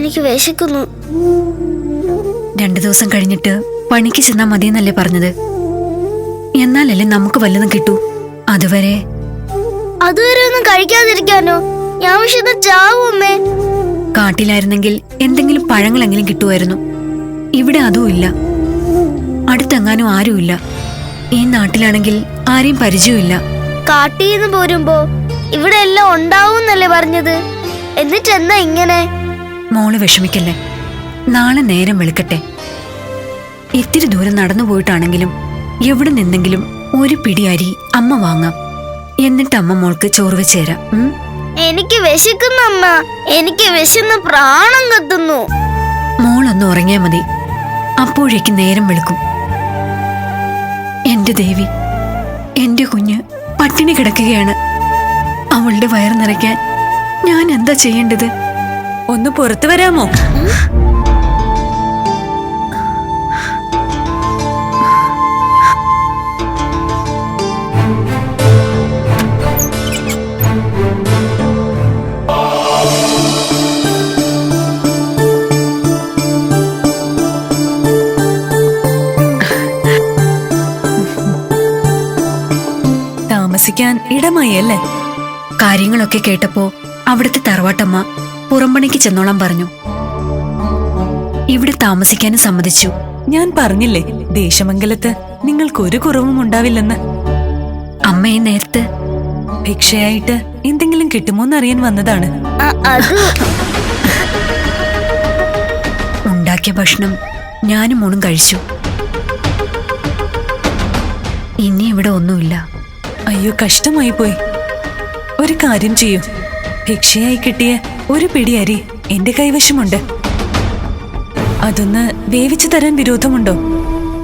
എനിക്ക് വിശക്കുന്നു. 2 ദിവസം കഴിഞ്ഞിട്ട് പണിക്ക് ചെന്നാ മതിയെന്നല്ലേ പറഞ്ഞത്? എന്നാലല്ലേ നമുക്ക് വല്ലതും കിട്ടൂ. അതുവരെ ഒന്നും കഴിക്കാതിരിക്കാനോ? ഞാൻ വിശന്ന് ചാവും അമ്മേ. കാട്ടിലായിരുന്നെങ്കിൽ എന്തെങ്കിലും പഴങ്ങളെങ്കിലും കിട്ടുമായിരുന്നു. ഇവിടെ അതും ഇല്ല. അടുത്തെങ്ങാനും ആരുമില്ല. ഈ നാട്ടിലാണെങ്കിൽ ആരെയും പരിചയമില്ല. കാട്ടിന്ന് പോരുമ്പോ ഇവിടെ എല്ലാം ഉണ്ടാവൂന്നല്ലേ പറഞ്ഞത്? എന്നിട്ടെന്നാ ഇങ്ങനെ? മോള് വിഷമിക്കല്ലേ. നാളെ നേരം വെളുക്കട്ടെ. ഇത്തിരി ദൂരം നടന്നു പോയിട്ടാണെങ്കിലും എവിടെ നിന്നെങ്കിലും ഒരു പിടി അരി അമ്മ വാങ്ങാം. എന്നിട്ട് അമ്മ മോൾക്ക് ചോറ് വെച്ചേരാം. എനിക്ക് വിശക്കുന്നു അമ്മ. എനിക്ക് വിശന്ന് പ്രാണം കത്തുന്നു. മോളൊന്ന് ഉറങ്ങിയാ മതി. അപ്പോഴേക്ക് നേരം വെളുക്കും. എന്റെ ദേവി, എന്റെ കുഞ്ഞ് പട്ടിണി കിടക്കുകയാണ്. അവളുടെ വയർ നിറയ്ക്കാൻ ഞാൻ എന്താ ചെയ്യേണ്ടത്? ഒന്ന് പുറത്തു വരാമോ? താമസിക്കാൻ ഇടമായി അല്ലേ? കാര്യങ്ങളൊക്കെ കേട്ടപ്പോ അവിടുത്തെ തറവാട്ടമ്മ പുറംപണിക്ക് ചെന്നോളാൻ പറഞ്ഞു. ഇവിടെ താമസിക്കാനും സമ്മതിച്ചു. ഞാൻ പറഞ്ഞില്ലേ ദേശമംഗലത്ത് നിങ്ങൾക്കൊരു കുറവും ഉണ്ടാവില്ലെന്ന്. അമ്മ ഈ നേരത്ത് ഭിക്ഷയായിട്ട് എന്തെങ്കിലും കിട്ടുമോന്നറിയാൻ വന്നതാണ്. ഉണ്ടാക്കിയ ഭക്ഷണം ഞാനും മോളും കഴിച്ചു. ഇനി ഇവിടെ ഒന്നുമില്ല. അയ്യോ, കഷ്ടമായി പോയി. ഒരു കാര്യം ചെയ്യൂ, ഭിക്ഷയായി കിട്ടിയ ഒരു പിടി അരി എന്റെ കൈവശമുണ്ട്. അതൊന്ന് വേവിച്ചു തരാൻ വിരോധമുണ്ടോ?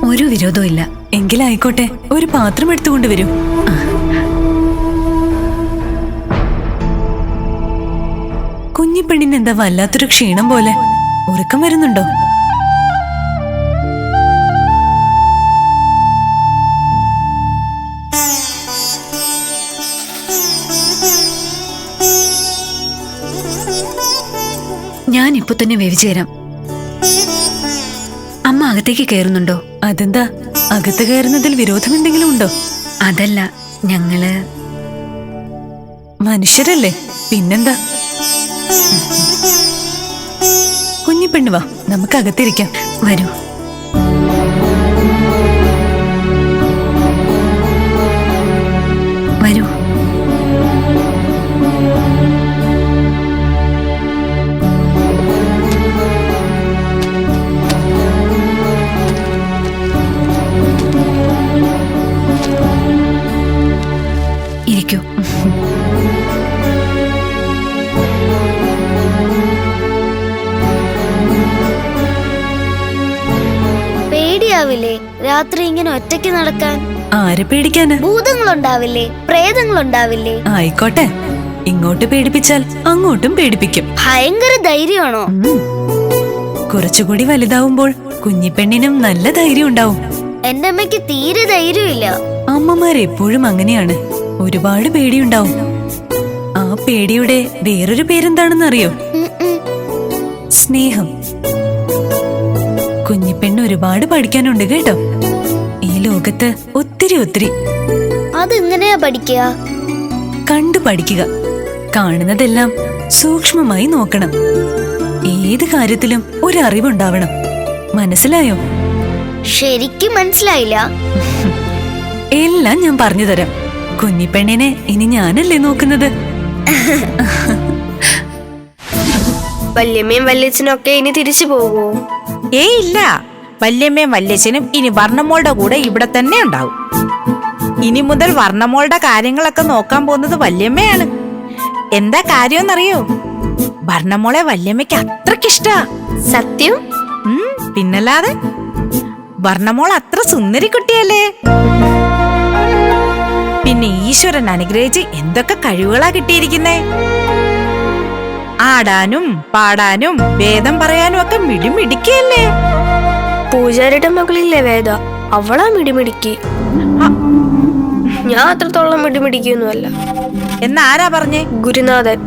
ഒരു വിരോധവും ഇല്ല. എങ്കിലായിക്കോട്ടെ, ഒരു പാത്രം എടുത്തുകൊണ്ടുവരൂ. കുഞ്ഞിപ്പെണ്ണിന് എന്താ വല്ലാത്തൊരു ക്ഷീണം പോലെ? ഉറക്കം വരുന്നുണ്ടോ? ഞാൻ ഇപ്പൊ തന്നെ വേവിച്ചു തരാം. അമ്മ അകത്തേക്ക് കയറുന്നുണ്ടോ? അതെന്താ, അകത്ത് കയറുന്നതിൽ വിരോധം എന്തെങ്കിലും ഉണ്ടോ? അതല്ല, ഞങ്ങള് മനുഷ്യരല്ലേ, പിന്നെന്താ? കുഞ്ഞിപ്പെണ്ണ് വാ, നമുക്ക് അകത്തിരിക്കാം. വരൂ. വരൂ. ഇരിക്കൂ. പേടിയാവില്ലേ രാത്രി ഇങ്ങനെ ഒറ്റയ്ക്ക് നടക്കാൻ? ആരെ പേടിക്കാന്? ഭൂതങ്ങളുണ്ടാവില്ലേ? പ്രേതങ്ങളുണ്ടാവില്ലേ? ആയിക്കോട്ടെ, ഇങ്ങോട്ട് പേടിപ്പിച്ചാൽ അങ്ങോട്ടും പേടിപ്പിക്കും. ഭയങ്കര ധൈര്യമാണോ? കുറച്ചുകൂടി വലുതാവുമ്പോൾ കുഞ്ഞിപ്പെണ്ണിനും നല്ല ധൈര്യം ഉണ്ടാവും. എന്റെ അമ്മയ്ക്ക് തീരെ ധൈര്യമില്ല. അമ്മമാരെപ്പോഴും അങ്ങനെയാണ്, ഒരുപാട് പേടിയുണ്ടാവും. ആ പേടിയുടെ വേറൊരു പേരെന്താണെന്നറിയോ? സ്നേഹം. കുഞ്ഞിപ്പെണ്ണ് ഒരുപാട് പഠിക്കാനുണ്ട് കേട്ടോ. ഈ ലോകത്ത് ഒത്തിരി ഒത്തിരി. അതെങ്ങനെയാ പഠിക്കുക? കണ്ടു പഠിക്കുക. കാണുന്നതെല്ലാം സൂക്ഷ്മമായി നോക്കണം. ഏത് കാര്യത്തിലും ഒരു അറിവുണ്ടാവണം. മനസ്സിലായോ? ശരിക്കും മനസ്സിലായില്ല. എല്ലാം ഞാൻ പറഞ്ഞു തരാം. കുഞ്ഞിപ്പെണ്ണിനെ ഇനി ഞാനല്ലേ നോക്കുന്നത്. വല്യമ്മയും വല്യച്ഛനും ഒക്കെ ഇനി തിരിച്ചു പോകുമോ? ഇല്ല, വല്യമ്മയും വല്യച്ഛനും ഇനി വർണ്ണമോളുടെ കൂടെ ഇവിടെ തന്നെ ഉണ്ടാവും. ഇനി മുതൽ വർണ്ണമോളുടെ കാര്യങ്ങളൊക്കെ നോക്കാൻ പോകുന്നത് വല്യമ്മയാണ്. എന്താ കാര്യമെന്നറിയോ? വർണ്ണമോളെ വല്യമ്മയ്ക്ക് അത്രക്കിഷ്ടാ. സത്യം? പിന്നല്ലാതെ. വർണ്ണമോൾ അത്ര സുന്ദരി കുട്ടിയല്ലേ. പിന്നെ ഈശ്വരൻ അനുഗ്രഹിച്ച് എന്തൊക്കെ കഴിവുകളാ കിട്ടിയിരിക്കുന്നേ. ആടാനും പാടാനും വേദം പറയാനും ഒക്കെ മിടിമിടിക്കല്ലേ. പൂജാരിയുടെ മകളില്ലേ വേദ, അവളാ മിടിമിടിക്ക്. ഞാൻ അത്രത്തോളം മിടിമിടിക്കൊന്നുമല്ല. എന്നാരാ പറഞ്ഞേ? ഗുരുനാഥൻ.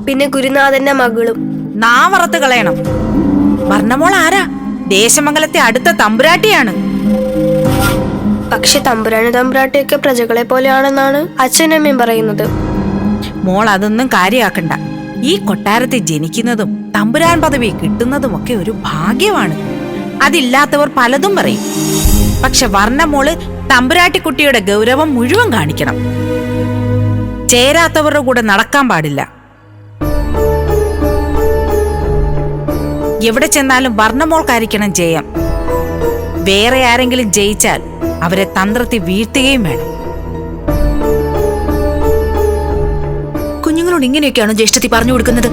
പിന്നെ ഗുരുനാഥന്റെ മകളും. നാവറത്ത് കളയണം. വർണ്ണമോൾ ആരാ? ദേശമംഗലത്തെ അടുത്ത തമ്പുരാട്ടിയാണ്. പക്ഷെ തമ്പുരാട്ടിയൊക്കെ പ്രജകളെ പോലെയാണെന്നാണ് അച്ഛനമ്മയും പറയുന്നത്. മോൾ അതൊന്നും കാര്യമാക്കണ്ട. ഈ കൊട്ടാരത്തിൽ ജനിക്കുന്നതും തമ്പുരാൻ പദവി കിട്ടുന്നതുമൊക്കെ ഒരു ഭാഗ്യമാണ്. അതില്ലാത്തവർ പലതും പറയും. പക്ഷെ വർണ്ണമോള് തമ്പുരാട്ടിക്കുട്ടിയുടെ ഗൗരവം മുഴുവൻ കാണിക്കണം. ചേരാത്തവരുടെ കൂടെ നടക്കാൻ പാടില്ല. എവിടെ ചെന്നാലും വർണ്ണമോൾക്കായിരിക്കണം ജയം. വേറെ ആരെങ്കിലും ജയിച്ചാൽ അവരെ തന്ത്രത്തിൽ വീഴ്ത്തുകയും വേണം. കുഞ്ഞുങ്ങളോട് ഇങ്ങനെയൊക്കെയാണോ ജ്യേഷ്ഠത്തി പറഞ്ഞു കൊടുക്കുന്നത്?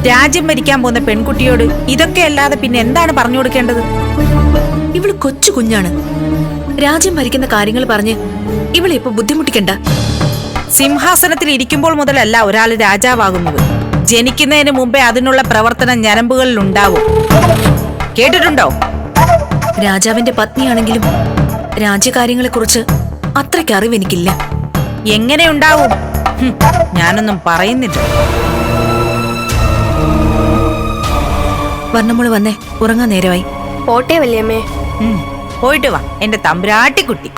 രാജ്യം ഭരിക്കാൻ പോകുന്ന പെൺകുട്ടിയോട് ഇതൊക്കെ അല്ലാതെ പിന്നെ എന്താണ് പറഞ്ഞു കൊടുക്കേണ്ടത്? ഇവള് കൊച്ചു കുഞ്ഞാണ്. രാജ്യം ഭരിക്കുന്ന കാര്യങ്ങൾ പറഞ്ഞ് ഇവളെ ഇപ്പൊ ബുദ്ധിമുട്ടിക്കണ്ട. സിംഹാസനത്തിൽ ഇരിക്കുമ്പോൾ മുതലല്ല ഒരാൾ രാജാവാകുന്നത്. ജനിക്കുന്നതിന് മുമ്പേ അതിനുള്ള പ്രവർത്തനം ഞരമ്പുകളിൽ ഉണ്ടാവും. കേട്ടിട്ടുണ്ടോ? രാജാവിന്റെ പത്നിയാണെങ്കിലും രാജ്യകാര്യങ്ങളെക്കുറിച്ച് അത്രയ്ക്ക് അറിവ് എനിക്കില്ല. എങ്ങനെ ഉണ്ടാവും? ഞാനൊന്നും പറയുന്നില്ല. വർണ്ണമോള് വന്നേ, ഉറങ്ങാൻ നേരമായി. പോട്ടെ വല്യമ്മേ. പോയിട്ട് വാ എന്റെ തമ്പുരാട്ടിക്കുട്ടി.